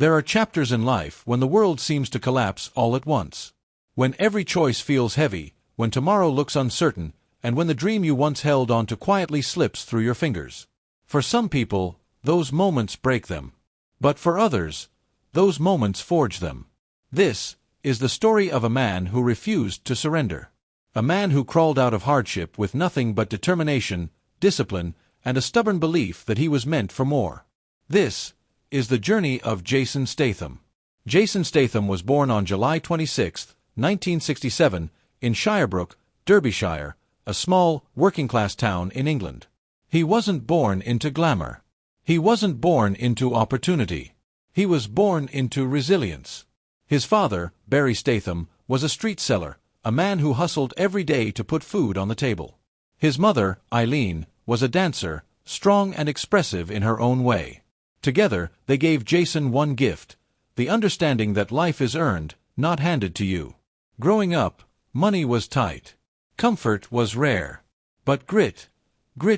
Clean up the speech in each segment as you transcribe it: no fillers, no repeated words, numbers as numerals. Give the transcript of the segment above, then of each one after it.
There are chapters in life when the world seems to collapse all at once. When every choice feels heavy, when tomorrow looks uncertain, and when the dream you once held on to quietly slips through your fingers. For some people, those moments break them. But for others, those moments forge them. This is the story of a man who refused to surrender. A man who crawled out of hardship with nothing but determination, discipline, and a stubborn belief that he was meant for more. This is the journey of Jason Statham. Jason Statham was born on July 26, 1967, in Shirebrook, Derbyshire, a small, working-class town in England. He wasn't born into glamour. He wasn't born into opportunity. He was born into resilience. His father, Barry Statham, was a street seller, a man who hustled every day to put food on the table. His mother, Eileen, was a dancer, strong and expressive in her own way. Together, they gave Jason one gift: the understanding that life is earned, not handed to you. Growing up, money was tight. Comfort was rare. But grit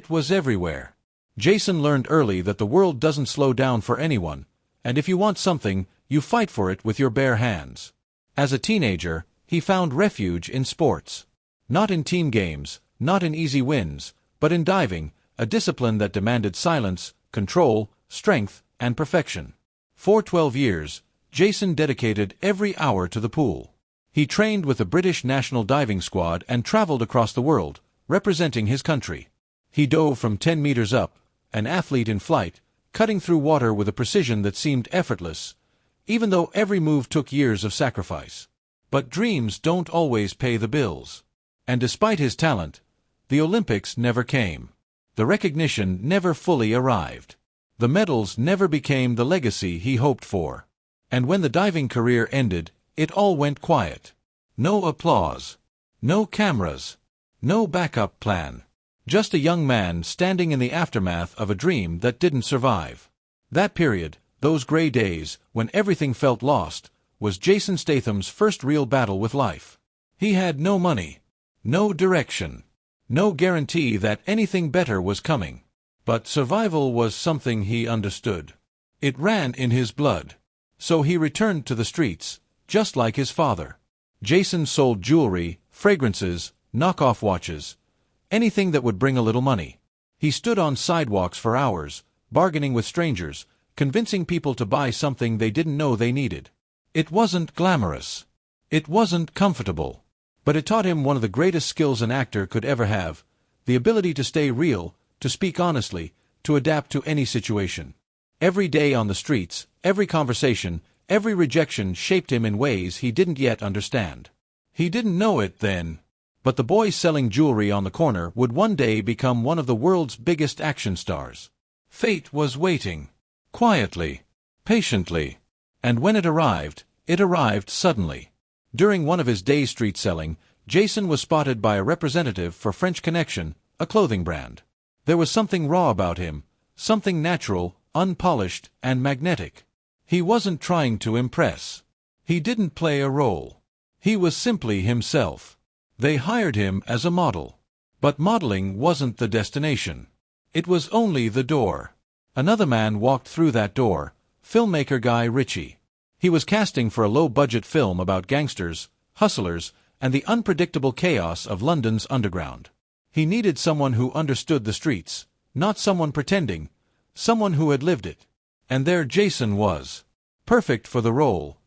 was everywhere. Jason learned early that the world doesn't slow down for anyone, and if you want something, you fight for it with your bare hands. As a teenager, he found refuge in sports. Not in team games, not in easy wins, but in diving, a discipline that demanded silence, control, strength, and perfection. For 12 years, Jason dedicated every hour to the pool. He trained with the British national diving squad and traveled across the world, representing his country. He dove from 10 meters up, an athlete in flight, cutting through water with a precision that seemed effortless, even though every move took years of sacrifice. But dreams don't always pay the bills. And despite his talent, the Olympics never came. The recognition never fully arrived. The medals never became the legacy he hoped for. And when the diving career ended, it all went quiet. No applause. No cameras. No backup plan. Just a young man standing in the aftermath of a dream that didn't survive. That period, those gray days, when everything felt lost, was Jason Statham's first real battle with life. He had no money, no direction, no guarantee that anything better was coming. But survival was something he understood. It ran in his blood. So he returned to the streets, just like his father. Jason sold jewelry, fragrances, knockoff watches, anything that would bring a little money. He stood on sidewalks for hours, bargaining with strangers, convincing people to buy something they didn't know they needed. It wasn't glamorous. It wasn't comfortable. But it taught him one of the greatest skills an actor could ever have: the ability to stay real, to speak honestly, to adapt to any situation. Every day on the streets, every conversation, every rejection shaped him in ways he didn't yet understand. He didn't know it then, but the boy selling jewelry on the corner would one day become one of the world's biggest action stars. Fate was waiting. Quietly. Patiently. And when it arrived suddenly. During one of his days street selling, Jason was spotted by a representative for French Connection, a clothing brand. There was something raw about him, something natural, unpolished, and magnetic. He wasn't trying to impress. He didn't play a role. He was simply himself. They hired him as a model. But modeling wasn't the destination. It was only the door. Another man walked through that door, filmmaker Guy Ritchie. He was casting for a low-budget film about gangsters, hustlers, and the unpredictable chaos of London's underground. He needed someone who understood the streets, not someone pretending, someone who had lived it. And there Jason was. Perfect for the role.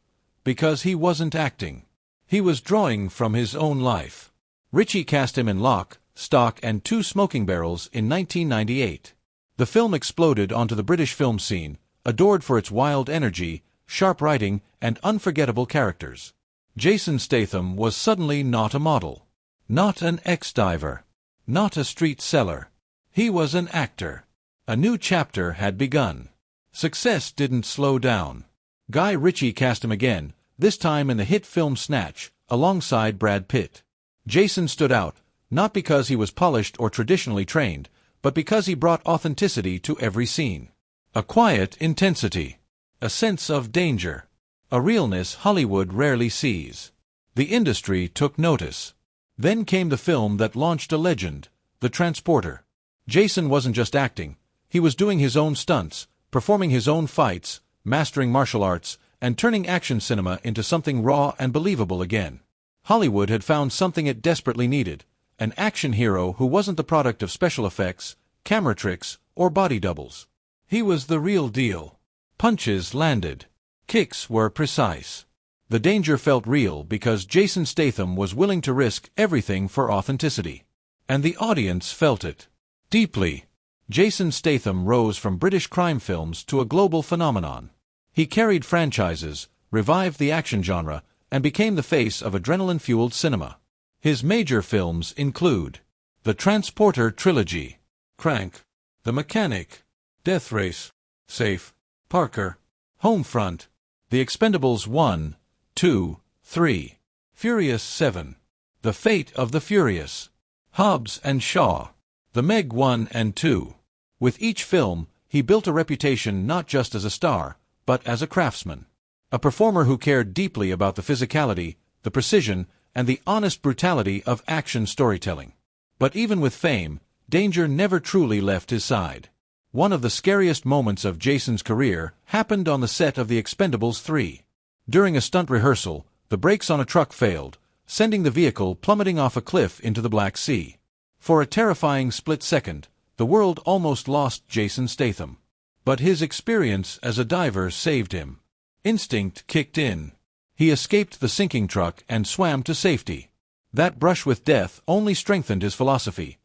Because he wasn't acting. He was drawing from his own life. Ritchie cast him in Lock, Stock, and Two Smoking Barrels in 1998. The film exploded onto the British film scene, adored for its wild energy, sharp writing, and unforgettable characters. Jason Statham was suddenly not a model. Not an ex-diver. Not a street seller. He was an actor. A new chapter had begun. Success didn't slow down. Guy Ritchie cast him again, this time in the hit film Snatch, alongside Brad Pitt. Jason stood out, not because he was polished or traditionally trained, but because he brought authenticity to every scene. A quiet intensity. A sense of danger. A realness Hollywood rarely sees. The industry took notice. Then came the film that launched a legend, The Transporter. Jason wasn't just acting. He was doing his own stunts, performing his own fights, mastering martial arts, and turning action cinema into something raw and believable again. Hollywood had found something it desperately needed, an action hero who wasn't the product of special effects, camera tricks, or body doubles. He was the real deal. Punches landed. Kicks were precise. The danger felt real because Jason Statham was willing to risk everything for authenticity. And the audience felt it. Deeply. Jason Statham rose from British crime films to a global phenomenon. He carried franchises, revived the action genre, and became the face of adrenaline-fueled cinema. His major films include The Transporter Trilogy, Crank, The Mechanic, Death Race, Safe, Parker, Homefront, The Expendables 1, 2, 3, Furious 7, The Fate of the Furious, Hobbs and Shaw, The Meg 1 and 2. With each film, he built a reputation not just as a star, but as a craftsman. A performer who cared deeply about the physicality, the precision, and the honest brutality of action storytelling. But even with fame, danger never truly left his side. One of the scariest moments of Jason's career happened on the set of The Expendables 3. During a stunt rehearsal, the brakes on a truck failed, sending the vehicle plummeting off a cliff into the Black Sea. For a terrifying split second, the world almost lost Jason Statham. But his experience as a diver saved him. Instinct kicked in. He escaped the sinking truck and swam to safety. That brush with death only strengthened his philosophy.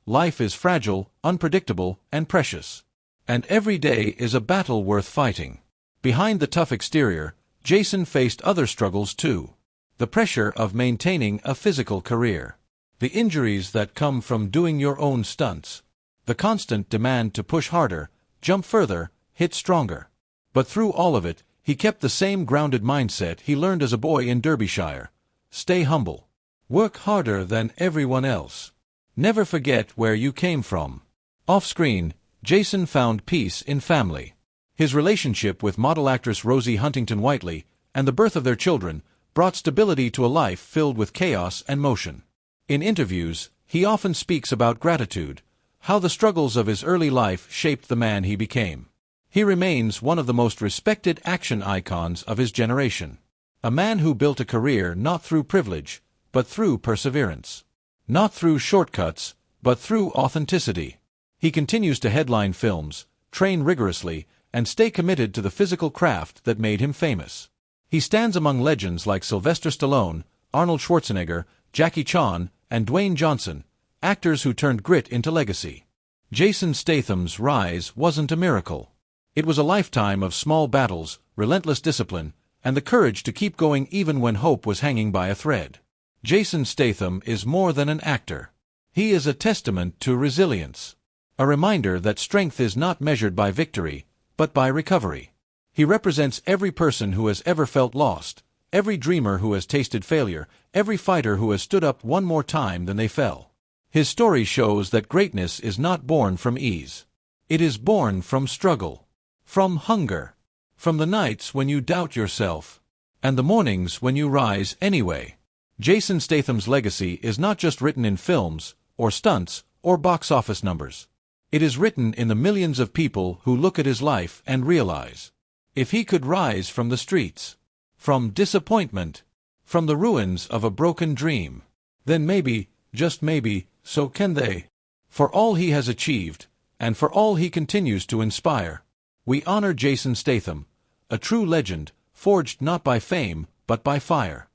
Life is fragile, unpredictable, and precious. And every day is a battle worth fighting. Behind the tough exterior, Jason faced other struggles too. The pressure of maintaining a physical career. The injuries that come from doing your own stunts. The constant demand to push harder, jump further, hit stronger. But through all of it, he kept the same grounded mindset he learned as a boy in Derbyshire. Stay humble. Work harder than everyone else. Never forget where you came from. Off-screen, Jason found peace in family. His relationship with model actress Rosie Huntington-Whiteley and the birth of their children brought stability to a life filled with chaos and motion. In interviews, he often speaks about gratitude, how the struggles of his early life shaped the man he became. He remains one of the most respected action icons of his generation. A man who built a career not through privilege, but through perseverance. Not through shortcuts, but through authenticity. He continues to headline films, train rigorously, and stay committed to the physical craft that made him famous. He stands among legends like Sylvester Stallone, Arnold Schwarzenegger, Jackie Chan, and Dwayne Johnson, actors who turned grit into legacy. Jason Statham's rise wasn't a miracle. It was a lifetime of small battles, relentless discipline, and the courage to keep going even when hope was hanging by a thread. Jason Statham is more than an actor. He is a testament to resilience. A reminder that strength is not measured by victory, but by recovery. He represents every person who has ever felt lost, every dreamer who has tasted failure, every fighter who has stood up one more time than they fell. His story shows that greatness is not born from ease. It is born from struggle. From hunger. From the nights when you doubt yourself. And the mornings when you rise anyway. Jason Statham's legacy is not just written in films, or stunts, or box office numbers. It is written in the millions of people who look at his life and realize, if he could rise from the streets, from disappointment, from the ruins of a broken dream, then maybe, just maybe, so can they. For all he has achieved, and for all he continues to inspire, we honor Jason Statham, a true legend, forged not by fame, but by fire.